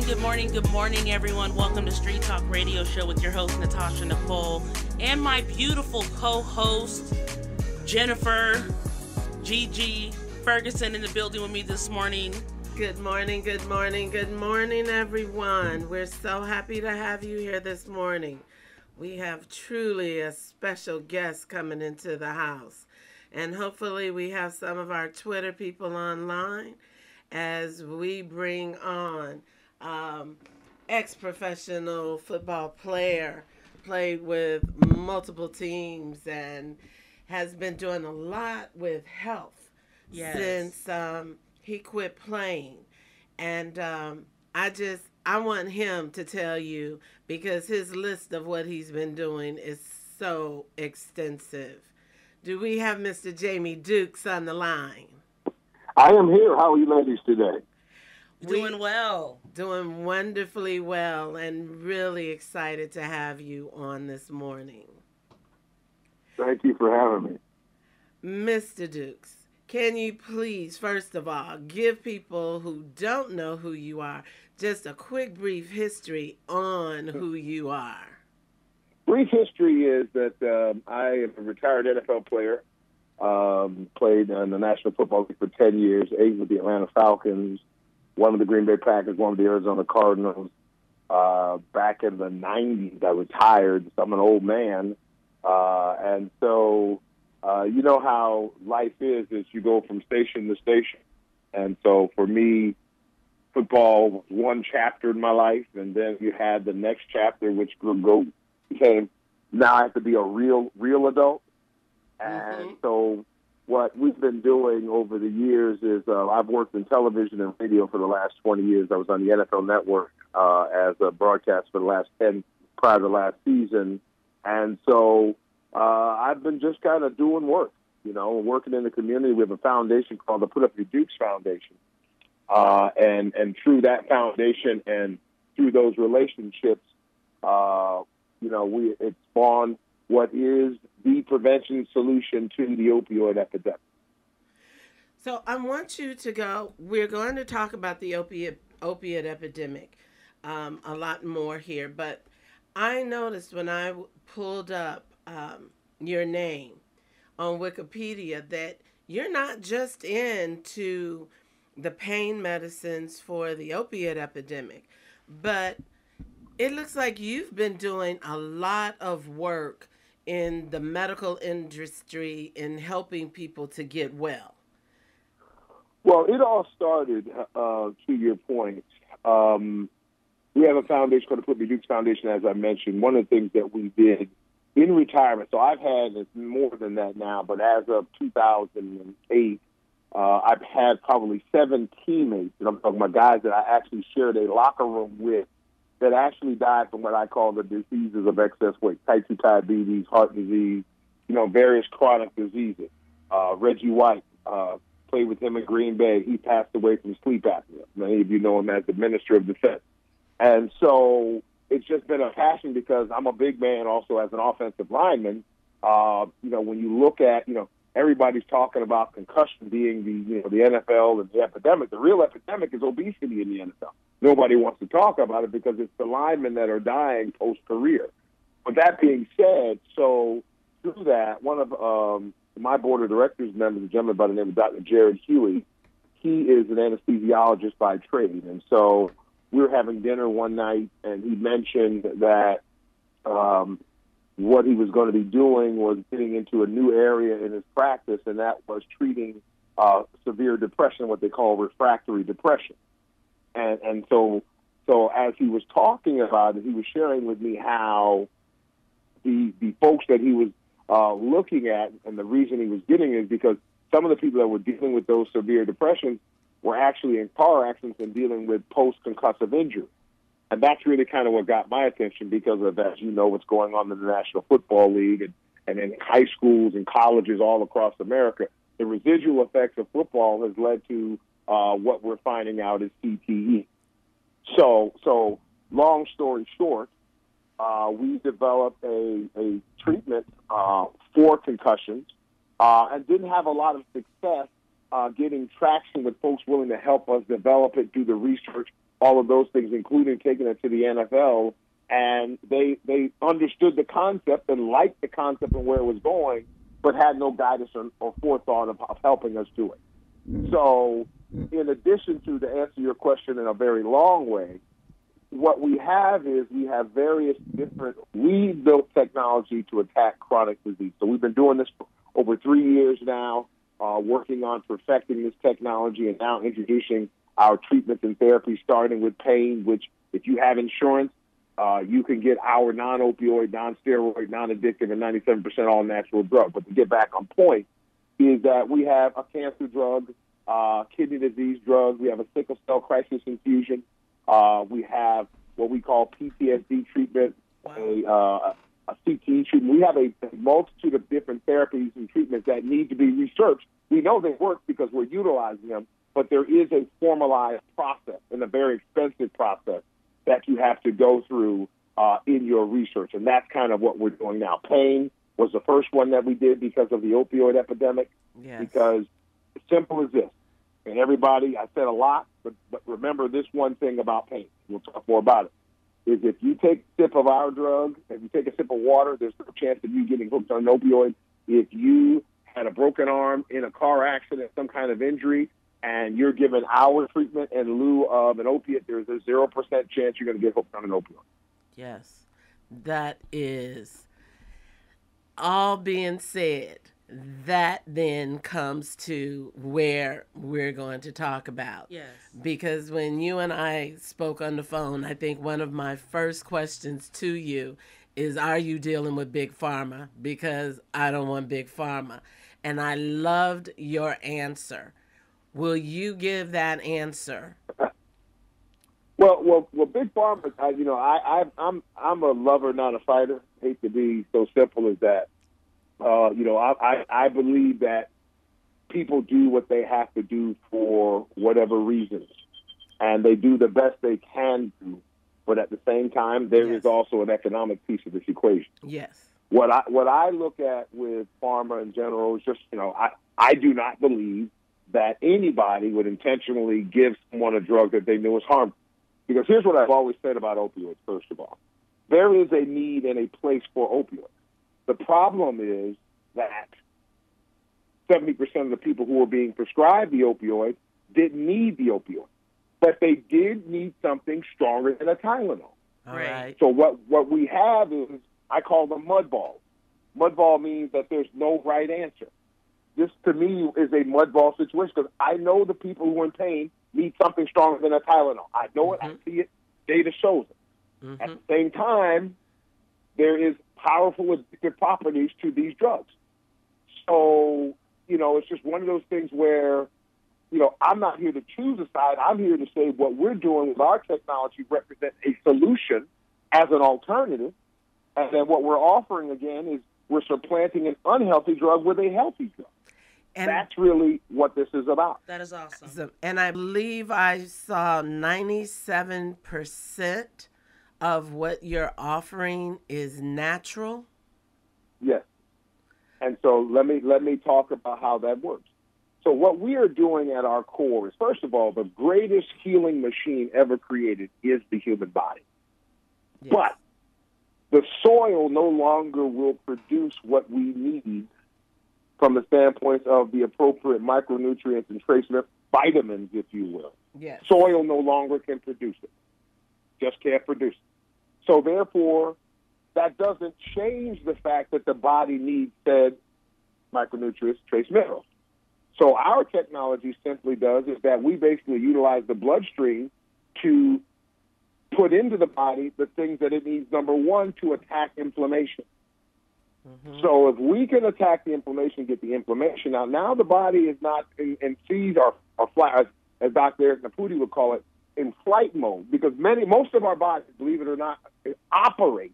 good morning, everyone. Welcome to Street Talk Radio Show with your host, Natasha, Nicole, and my beautiful co-host, Jennifer, Gigi, Ferguson in the building with me this morning. Good morning, everyone. We're so happy to have you here this morning. We have truly a special guest coming into the house. And hopefully we have some of our Twitter people online as we bring on ex-professional football player, played with multiple teams and has been doing a lot with health since he quit playing. And I want him to tell you, because his list of what he's been doing is so extensive. Do we have Mr. Jamie Dukes on the line? I am here. How are you ladies today? Doing well. Doing wonderfully well, and really excited to have you on this morning. Thank you for having me. Mr. Dukes, can you please, first of all, give people who don't know who you are just a quick, brief history on who you are? Brief history is that I am a retired NFL player. Played in the National Football League for 10 years, 8 with the Atlanta Falcons, 1 with the Green Bay Packers, 1 with the Arizona Cardinals. Back in the 90s, I retired, so I'm an old man. And so you know how life is you go from station to station. And so for me, football was one chapter in my life, and then you had the next chapter, which became, now I have to be a real adult. And so what we've been doing over the years is I've worked in television and radio for the last 20 years. I was on the NFL Network as a broadcast for the last 10 prior to last season. And so I've been just kind of doing work, working in the community. We have a foundation called the Put Up Your Dukes Foundation. And through that foundation and through those relationships, it spawned what is the prevention solution to the opioid epidemic. So I want you to we're going to talk about the opiate epidemic a lot more here, but I noticed when I pulled up your name on Wikipedia that you're not just into the pain medicines for the opiate epidemic, but it looks like you've been doing a lot of work in the medical industry in helping people to get well. Well, it all started, to your point. We have a foundation called the Put Me Dukes Foundation, as I mentioned. One of the things that we did in retirement, so I've had, it's more than that now, but as of 2008, I've had probably 7 teammates, and I'm talking about guys that I actually shared a locker room with, that actually died from what I call the diseases of excess weight, type 2 diabetes, heart disease, various chronic diseases. Reggie White, played with him in Green Bay. He passed away from sleep apnea. Many of you know him as the Minister of Defense. And so it's just been a passion because I'm a big man also as an offensive lineman. When you look at, everybody's talking about concussion being the NFL and the epidemic. The real epidemic is obesity in the NFL. Nobody wants to talk about it because it's the linemen that are dying post-career. But that being said, so through that, one of my board of directors members, a gentleman by the name of Dr. Jared Huey, he is an anesthesiologist by trade. And so we were having dinner one night, and he mentioned that what he was going to be doing was getting into a new area in his practice, and that was treating severe depression, what they call refractory depression. And so as he was talking about it, he was sharing with me how the folks that he was looking at, and the reason he was getting it is because some of the people that were dealing with those severe depressions were actually in car accidents and dealing with post-concussive injury. And that's really kind of what got my attention because of, as you know, what's going on in the National Football League and in high schools and colleges all across America. The residual effects of football has led to what we're finding out is CTE. So long story short, we developed a treatment for concussions and didn't have a lot of success getting traction with folks willing to help us develop it, do the research, all of those things, including taking it to the NFL. And they understood the concept and liked the concept and where it was going, but had no guidance or forethought of helping us do it. So in addition to answer your question in a very long way, what we have is we have various different, we built technology to attack chronic disease. So we've been doing this for over 3 years now, working on perfecting this technology and now introducing our treatments and therapy, starting with pain, which if you have insurance, you can get our non-opioid, non-steroid, non-addictive, and 97% all-natural drug. But to get back on point is that we have a cancer drug, kidney disease drug. We have a sickle cell crisis infusion. We have what we call PTSD treatment, a CTE treatment. We have a multitude of different therapies and treatments that need to be researched. We know they work because we're utilizing them, but there is a formalized process and a very expensive process that you have to go through in your research. And that's kind of what we're doing now. Pain was the first one that we did because of the opioid epidemic. Yes. Because it's simple as this. And everybody, I said a lot, but remember this one thing about pain. We'll talk more about it. Is if you take a sip of our drug, if you take a sip of water, there's no chance of you getting hooked on an opioid. If you had a broken arm in a car accident, some kind of injury, and you're given our treatment in lieu of an opiate, there's a 0% chance you're going to get hooked on an opioid. Yes. That is all being said. That then comes to where we're going to talk about. Yes. Because when you and I spoke on the phone, I think one of my first questions to you is, are you dealing with Big Pharma? Because I don't want Big Pharma. And I loved your answer. Will you give that answer? Well, Big Pharma. I'm a lover, not a fighter. Hate to be so simple as that. I believe that people do what they have to do for whatever reasons, and they do the best they can do. But at the same time, there is also an economic piece of this equation. Yes. What I look at with pharma in general is just, I do not believe that anybody would intentionally give someone a drug that they knew was harmful. Because here's what I've always said about opioids, first of all. There is a need and a place for opioids. The problem is that 70% of the people who were being prescribed the opioid didn't need the opioid. But they did need something stronger than a Tylenol. All right. So what we have is, I call them mud balls. Mud ball means that there's no right answer. This, to me, is a mud ball situation because I know the people who are in pain need something stronger than a Tylenol. I know it. I see it. Data shows it. At the same time, there is powerful addictive properties to these drugs. So, it's just one of those things where, I'm not here to choose a side. I'm here to say what we're doing with our technology represents a solution as an alternative. And then what we're offering, again, is we're supplanting an unhealthy drug with a healthy drug. And that's really what this is about. That is awesome. And I believe I saw 97% of what you're offering is natural. Yes. And so let me talk about how that works. So what we are doing at our core is, first of all, the greatest healing machine ever created is the human body. Yes. But the soil no longer will produce what we need from the standpoint of the appropriate micronutrients and trace vitamins, if you will. Yes. Soil no longer can produce it. Just can't produce it. So therefore, that doesn't change the fact that the body needs said micronutrients, trace minerals. So our technology simply does is that we basically utilize the bloodstream to put into the body the things that it needs, number one, to attack inflammation. So if we can attack the inflammation, get the inflammation out, now the body is not in sees or fly, as Dr. Eric Naputi would call it, in flight mode. Because most of our bodies, believe it or not, operate.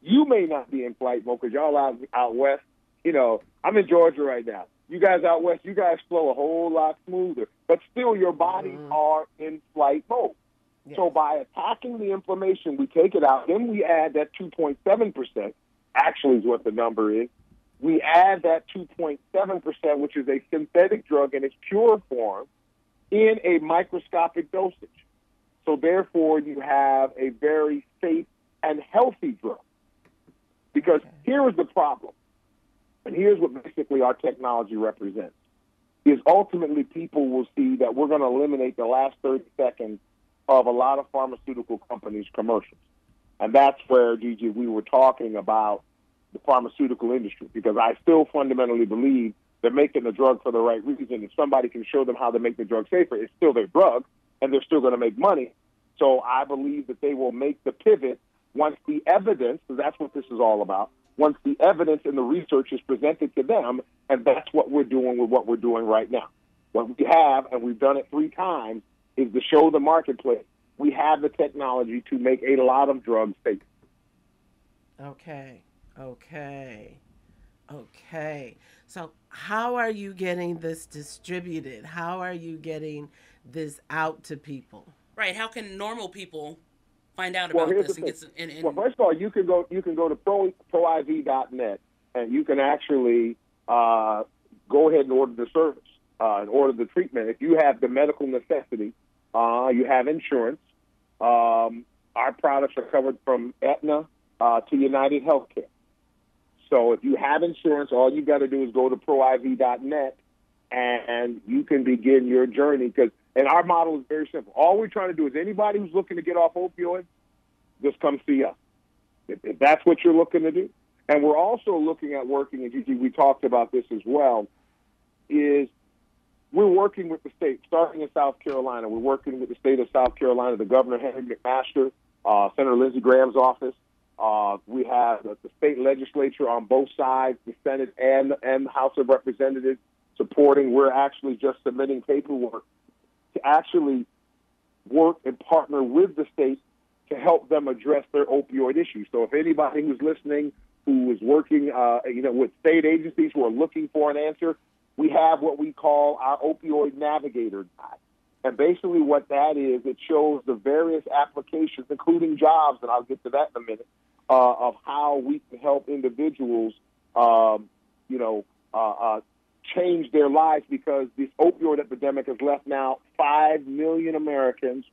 You may not be in flight mode because y'all out west. I'm in Georgia right now. You guys out west, you guys flow a whole lot smoother. But still, your bodies are in flight mode. Yes. So by attacking the inflammation, we take it out. Then we add that 2.7%, actually is what the number is. We add that 2.7%, which is a synthetic drug in its pure form, in a microscopic dosage. So therefore, you have a very safe and healthy drug. Because here is the problem, and here's what basically our technology represents, is ultimately people will see that we're going to eliminate the last 30 seconds of a lot of pharmaceutical companies' commercials. And that's where, Gigi, we were talking about the pharmaceutical industry, because I still fundamentally believe they're making the drug for the right reason. If somebody can show them how to make the drug safer, it's still their drug, and they're still going to make money. So I believe that they will make the pivot once the evidence, because that's what this is all about, once the evidence and the research is presented to them, and that's what we're doing with what we're doing right now. What we have, and we've done it 3 times, is to show the marketplace we have the technology to make a lot of drugs safe. Okay. So how are you getting this distributed? How are you getting this out to people? Right. How can normal people find out about this? Well, first of all, you can go to proiv.net, and you can actually go ahead and order the service and order the treatment. If you have the medical necessity, you have insurance. Our products are covered from Aetna to United Healthcare. So if you have insurance, all you got to do is go to proiv.net, and you can begin your journey. And our model is very simple. All we're trying to do is anybody who's looking to get off opioids, just come see us. If that's what you're looking to do. And we're also looking at working, and Gigi, we talked about this as well, is we're working with the state, starting in South Carolina. We're working with the state of South Carolina, the Governor Henry McMaster, Senator Lindsey Graham's office. We have the state legislature on both sides, the Senate and the House of Representatives supporting. We're actually just submitting paperwork to actually work and partner with the state to help them address their opioid issues. So if anybody who's listening who is working with state agencies who are looking for an answer, we have what we call our Opioid Navigator Guide. And basically what that is, it shows the various applications, including jobs, and I'll get to that in a minute, of how we can help individuals, change their lives, because this opioid epidemic has left now 5 million Americans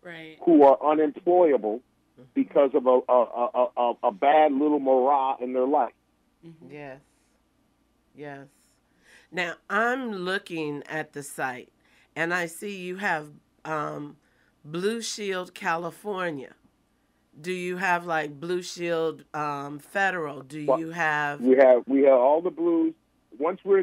who are unemployable because of a bad little morale in their life. Yes. Now, I'm looking at the site, and I see you have Blue Shield California. Do you have like Blue Shield Federal? You have? We have all the blues. Once you're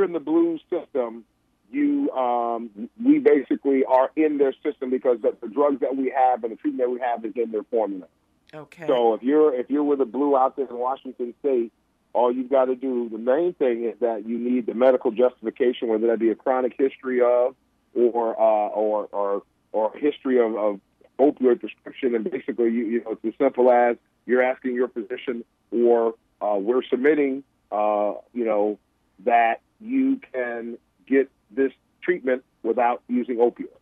in the blue system, we basically are in their system, because the drugs that we have and the treatment that we have is in their formula. Okay. So if you're with a blue out there in Washington State, all you've got to do, the main thing is that you need the medical justification, whether that be a chronic history of or history of opioid prescription, and basically it's as simple as you're asking your physician, or we're submitting that you can get this treatment without using opioids.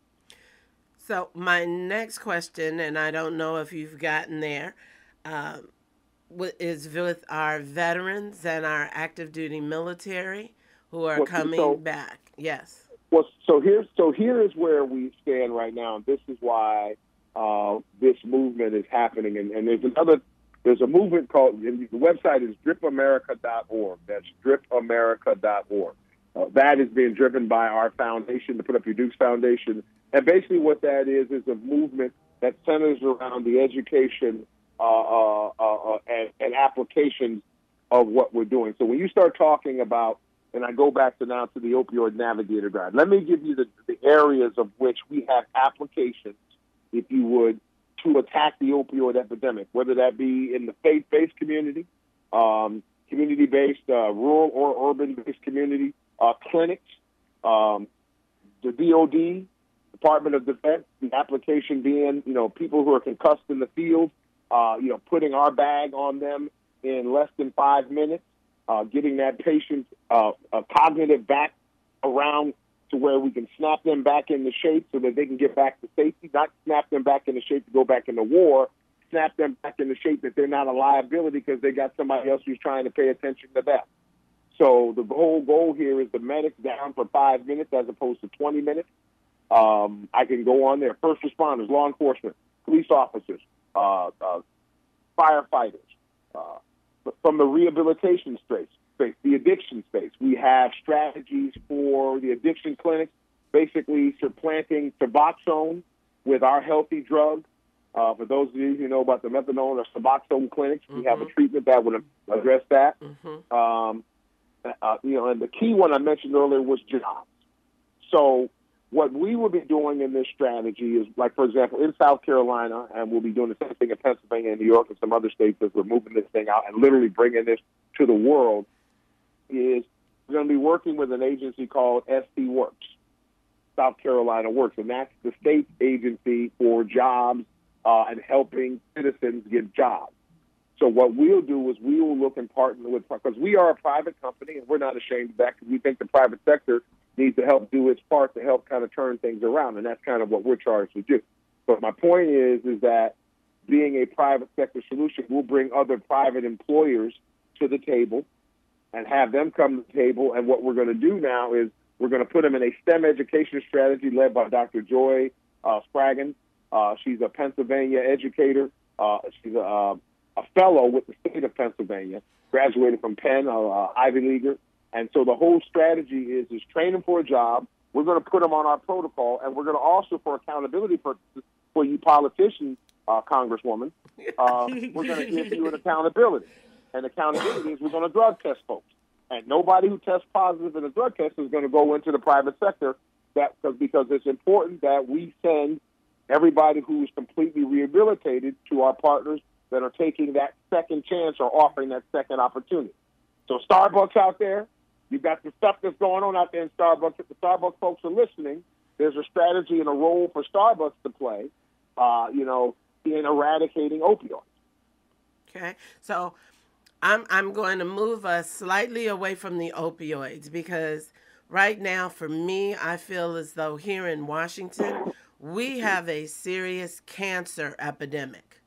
So my next question, and I don't know if you've gotten there, is with our veterans and our active duty military who are coming back. Yes. Well, so here is where we stand right now, and this is why this movement is happening. And there's a movement called, and the website is dripamerica.org. That's dripamerica.org. That is being driven by our foundation, the Put Up Your Dukes Foundation. And basically what that is a movement that centers around the education and applications of what we're doing. So when you start talking about, and I go back to the Opioid Navigator Guide, let me give you the areas of which we have applications, if you would, to attack the opioid epidemic, whether that be in the faith-based community, community-based, rural or urban-based community, clinics, the DOD, Department of Defense, the application being, people who are concussed in the field, putting our bag on them in less than 5 minutes, getting that patient cognitive back around to where we can snap them back into shape so that they can get back to safety, not snap them back into shape to go back into war, snap them back into shape that they're not a liability because they got somebody else who's trying to pay attention to them. So the whole goal here is the medics down for 5 minutes as opposed to 20 minutes. I can go on there. First responders, law enforcement, police officers, firefighters, from the rehabilitation space, the addiction space. We have strategies for the addiction clinics, basically supplanting Suboxone with our healthy drug. For those of you who know about the methadone or Suboxone clinics, we have a treatment that would address that. And the key one I mentioned earlier was jobs. So what we will be doing in this strategy is, like, for example, in South Carolina, and we'll be doing the same thing in Pennsylvania and New York and some other states as we're moving this thing out and literally bringing this to the world, is we're going to be working with an agency called SC Works, South Carolina Works, and that's the state agency for jobs and helping citizens get jobs. So what we'll do is we will look and partner with, because we are a private company, and we're not ashamed of that, because we think the private sector needs to help do its part to help kind of turn things around, and that's kind of what we're charged to do. But my point is that being a private sector solution, we'll bring other private employers to the table and have them come to the table, and what we're going to do now is we're going to put them in a STEM education strategy led by Dr. Joy Spraggin. She's a Pennsylvania educator. She's a fellow with the state of Pennsylvania, graduated from Penn, Ivy Leaguer. And so the whole strategy is train them for a job. We're going to put them on our protocol, and we're going to also, for accountability purposes, for you politicians, Congresswoman, we're going to give you an accountability. And accountability is we're going to drug test folks. And nobody who tests positive in a drug test is going to go into the private sector, because it's important that we send everybody who is completely rehabilitated to our partners that are taking that second chance or offering that second opportunity. So Starbucks out there, you've got the stuff that's going on out there in Starbucks. If the Starbucks folks are listening, there's a strategy and a role for Starbucks to play, in eradicating opioids. Okay, so I'm going to move us slightly away from the opioids, because right now, for me, I feel as though here in Washington, we have a serious cancer epidemic.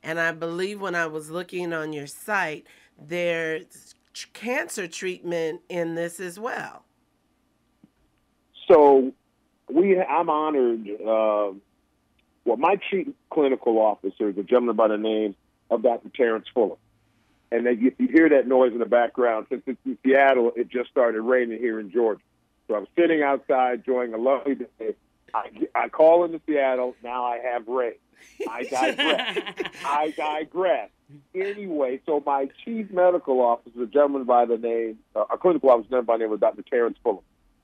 And I believe when I was looking on your site, there's cancer treatment in this as well. So I'm honored. My chief clinical officer is a gentleman by the name of Dr. Terrence Fuller. And if you hear that noise in the background, since it's in Seattle, it just started raining here in Georgia. So I'm sitting outside enjoying a lovely day. I call into Seattle. Now I have rain. I digress. Anyway, so my chief medical officer, a gentleman by the name, a clinical officer by the name of Dr. Terrence Fuller.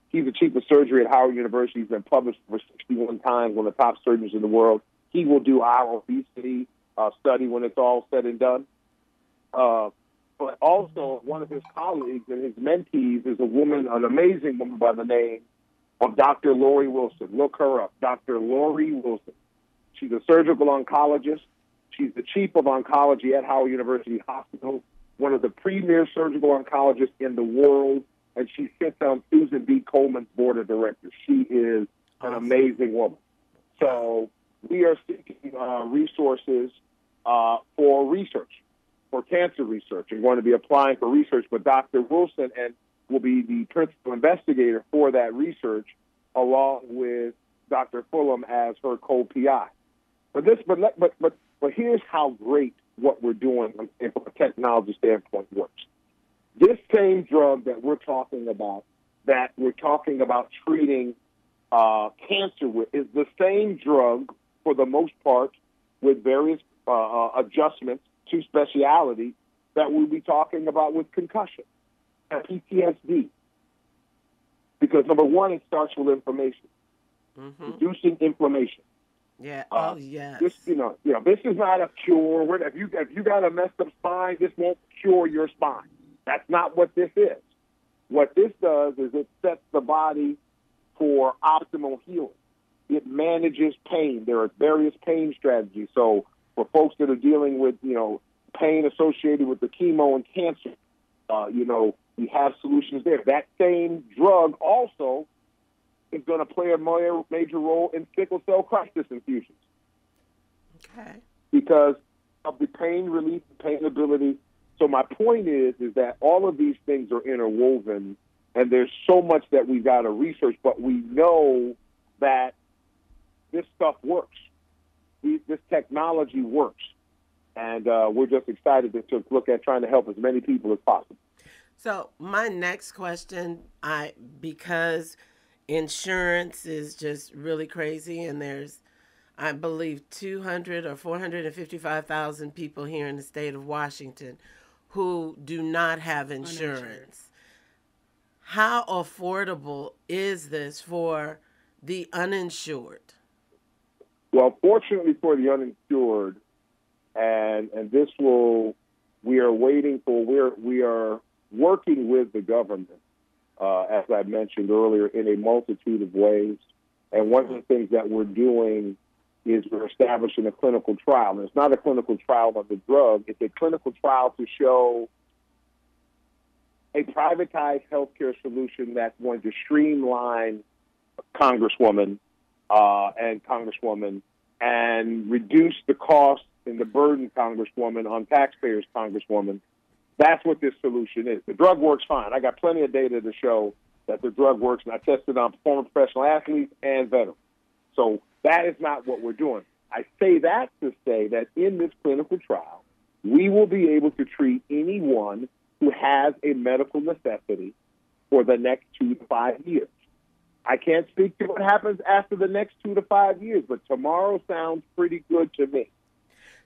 He's the chief of surgery at Howard University. He's been published for 61 times, one of the top surgeons in the world. He will do our obesity study when it's all said and done. But also, one of his colleagues and his mentees is an amazing woman by the name of Dr. Lori Wilson. Look her up, Dr. Lori Wilson. She's a surgical oncologist. She's the chief of oncology at Howard University Hospital, one of the premier surgical oncologists in the world, and she sits on Susan B. Coleman's board of directors. She is an amazing woman. So we are seeking resources for research, for cancer research, and going to be applying for research. But Dr. Wilson will be the principal investigator for that research, along with Dr. Fulham as her co-PI. But here's how great what we're doing from a technology standpoint works. This same drug that we're talking about treating cancer with, is the same drug for the most part, with various adjustments to speciality, that we'll be talking about with concussion and PTSD. Because number one, it starts with inflammation, reducing inflammation. Yeah. Yes. This, this is not a cure. If you got a messed up spine, this won't cure your spine. That's not what this is. What this does is it sets the body for optimal healing. It manages pain. There are various pain strategies. So for folks that are dealing with, pain associated with the chemo and cancer, we have solutions there. That same drug also is going to play a major role in sickle cell crisis infusions. Okay. Because of the pain relief, pain ability. So my point is that all of these things are interwoven, and there's so much that we've got to research, but we know that this stuff works. this technology works. And we're just excited to look at trying to help as many people as possible. So my next question, because insurance is just really crazy, and there's, I believe, 200 or 455,000 people here in the state of Washington who do not have insurance. How affordable is this for the uninsured? Well, fortunately for the uninsured, and this will, we are waiting for, we are working with the government, as I mentioned earlier, in a multitude of ways. And one of the things that we're doing is we're establishing a clinical trial. And it's not a clinical trial of the drug. It's a clinical trial to show a privatized healthcare solution that's going to streamline Congresswoman and Congresswoman and reduce the cost and the burden, Congresswoman, on taxpayers, Congresswoman. That's what this solution is. The drug works fine. I got plenty of data to show that the drug works, and I tested on former professional athletes and veterans. So that is not what we're doing. I say that to say that in this clinical trial, we will be able to treat anyone who has a medical necessity for the next 2 to 5 years. I can't speak to what happens after the next 2 to 5 years, but tomorrow sounds pretty good to me.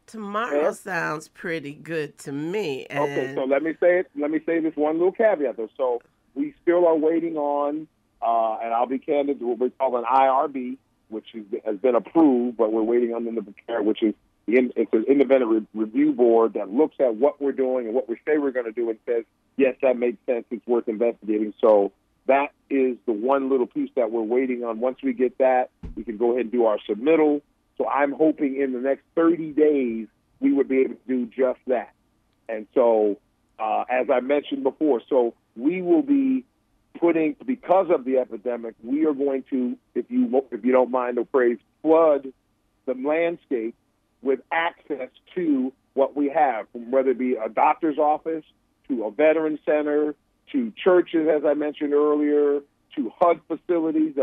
Tomorrow sounds pretty good to me. And okay, so let me say it. Let me say this one little caveat, though. So we still are waiting on, and I'll be candid, what we call an IRB, which has been approved, but we're waiting on them to prepare, which is it's an independent review board that looks at what we're doing and what we say we're going to do and says, yes, that makes sense. It's worth investigating. So that is the one little piece that we're waiting on. Once we get that, we can go ahead and do our submittal. So I'm hoping in the next 30 days, we would be able to do just that. And so, as I mentioned before, so we will be putting, because of the epidemic, we are going to, if you don't mind the phrase, flood the landscape with access to what we have, from whether it be a doctor's office, to a veteran center, to churches, as I mentioned earlier, to HUD facilities.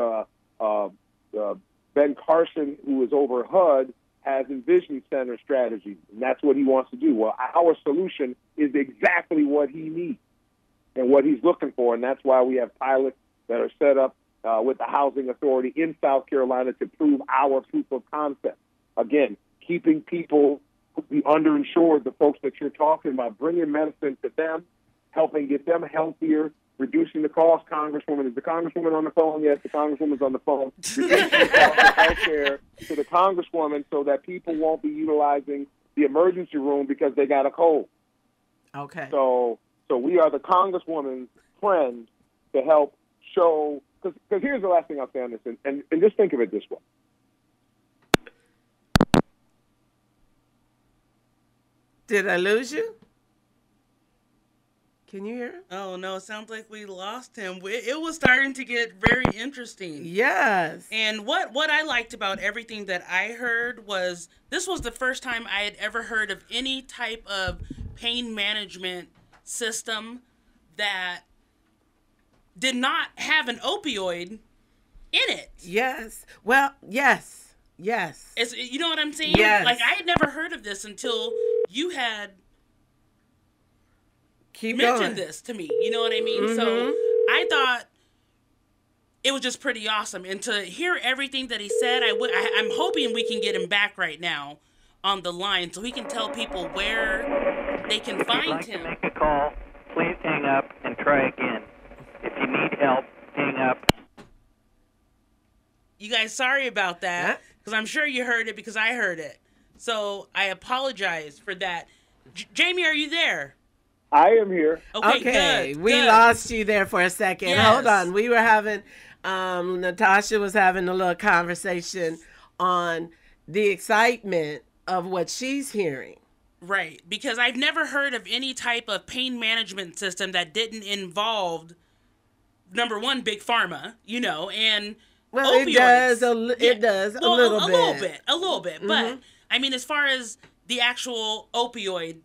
Ben Carson, who is over HUD, has envisioned center strategies, and that's what he wants to do. Well, our solution is exactly what he needs and what he's looking for, and that's why we have pilots that are set up with the Housing Authority in South Carolina to prove our proof of concept. Again, keeping people, the underinsured, the folks that you're talking about, bringing medicine to them, helping get them healthier, reducing the cost. Congresswoman, is the Congresswoman on the phone? Yes, the Congresswoman's on the phone. Reducing the cost of health care to the Congresswoman so that people won't be utilizing the emergency room because they got a cold. Okay. So we are the Congresswoman's friend to help show, because here's the last thing I'll say on this, and just think of it this way. Did I lose you? Can you hear him? Oh, no, it sounds like we lost him. It was starting to get very interesting. Yes. And what I liked about everything that I heard was this was the first time I had ever heard of any type of pain management system that did not have an opioid in it. Yes. Well, yes. Yes. You know what I'm saying? Yes. Like, I had never heard of this until you had mentioned this to me. You know what I mean? Mm-hmm. So I thought it was just pretty awesome. And to hear everything that he said, I'm hoping we can get him back right now on the line so he can tell people where they can find him. If you'd like to make a call, please hang up and try again. If you need help, hang up. You guys, sorry about that, because I'm sure you heard it because I heard it. So I apologize for that. Jamie, are you there? I am here. Okay, we good. lost you there for a second. Yes. Hold on. We were having, Natasha was having a little conversation on the excitement of what she's hearing. Right, because I've never heard of any type of pain management system that didn't involve, number one, Big Pharma, and well, opioids. It does a little bit. A little bit. Mm-hmm. But, I mean, as far as the actual opioid,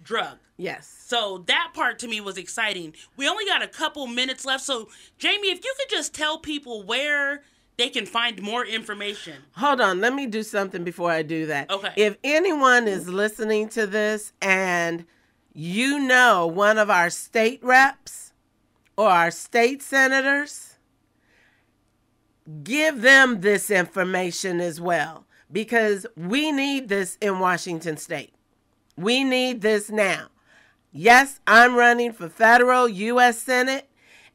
drug. Yes. So that part to me was exciting. We only got a couple minutes left. So, Jamie, if you could just tell people where they can find more information? Hold on. Let me do something before I do that. Okay. If anyone is listening to this and you know one of our state reps or our state senators, give them this information as well, because we need this in Washington State. We need this now. Yes, I'm running for federal U.S. Senate,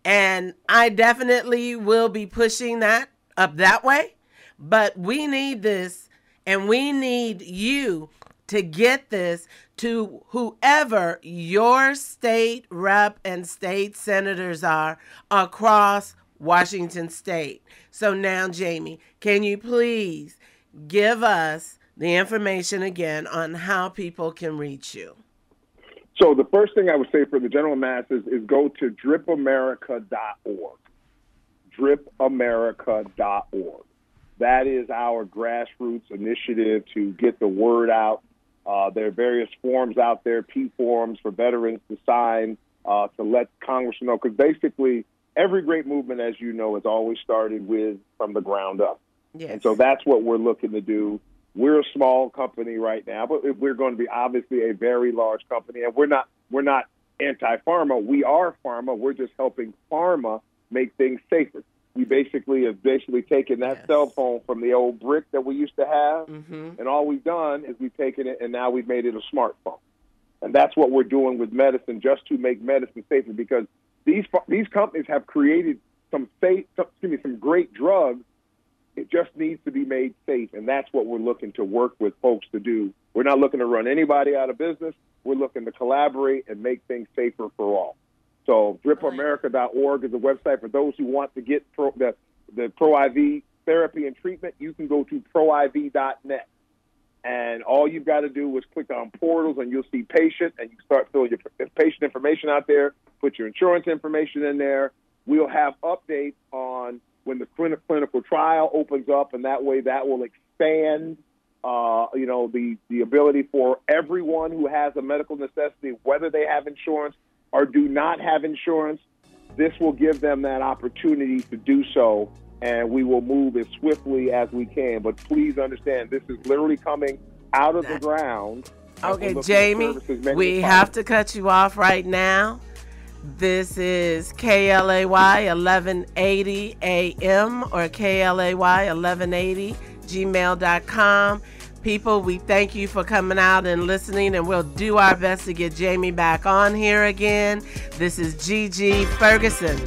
and I definitely will be pushing that up that way. But we need this, and we need you to get this to whoever your state rep and state senators are across Washington State. So now, Jamie, can you please give us the information again on how people can reach you? So the first thing I would say for the general masses is go to dripamerica.org. Dripamerica.org. That is our grassroots initiative to get the word out. There are various forms out there, P forms for veterans to sign, to let Congress know. Because basically, every great movement, as you know, has always started from the ground up. Yes. And so that's what we're looking to do. We're a small company right now, but we're going to be obviously a very large company. And we're not anti-pharma. We are pharma. We're just helping pharma make things safer. We basically have taken that cell phone from the old brick that we used to have, and all we've done is we've taken it and now we've made it a smartphone. And that's what we're doing with medicine, just to make medicine safer, because these companies have created some great drugs. It just needs to be made safe, and that's what we're looking to work with folks to do. We're not looking to run anybody out of business. We're looking to collaborate and make things safer for all. So dripamerica.org is a website for those who want to get the ProIV therapy and treatment. You can go to proiv.net. And all you've got to do is click on portals, and you'll see patient, and you start filling your patient information out there, put your insurance information in there. We'll have updates on when the clinical trial opens up, and that way that will expand the ability for everyone who has a medical necessity, whether they have insurance or do not have insurance. This will give them that opportunity to do so, and we will move as swiftly as we can. But please understand, this is literally coming out of the ground. Okay, Jamie, we have to cut you off right now. This is KLAY 1180 AM or KLAY 1180 gmail.com. People, we thank you for coming out and listening, and we'll do our best to get Jamie back on here again. This is Gigi Ferguson.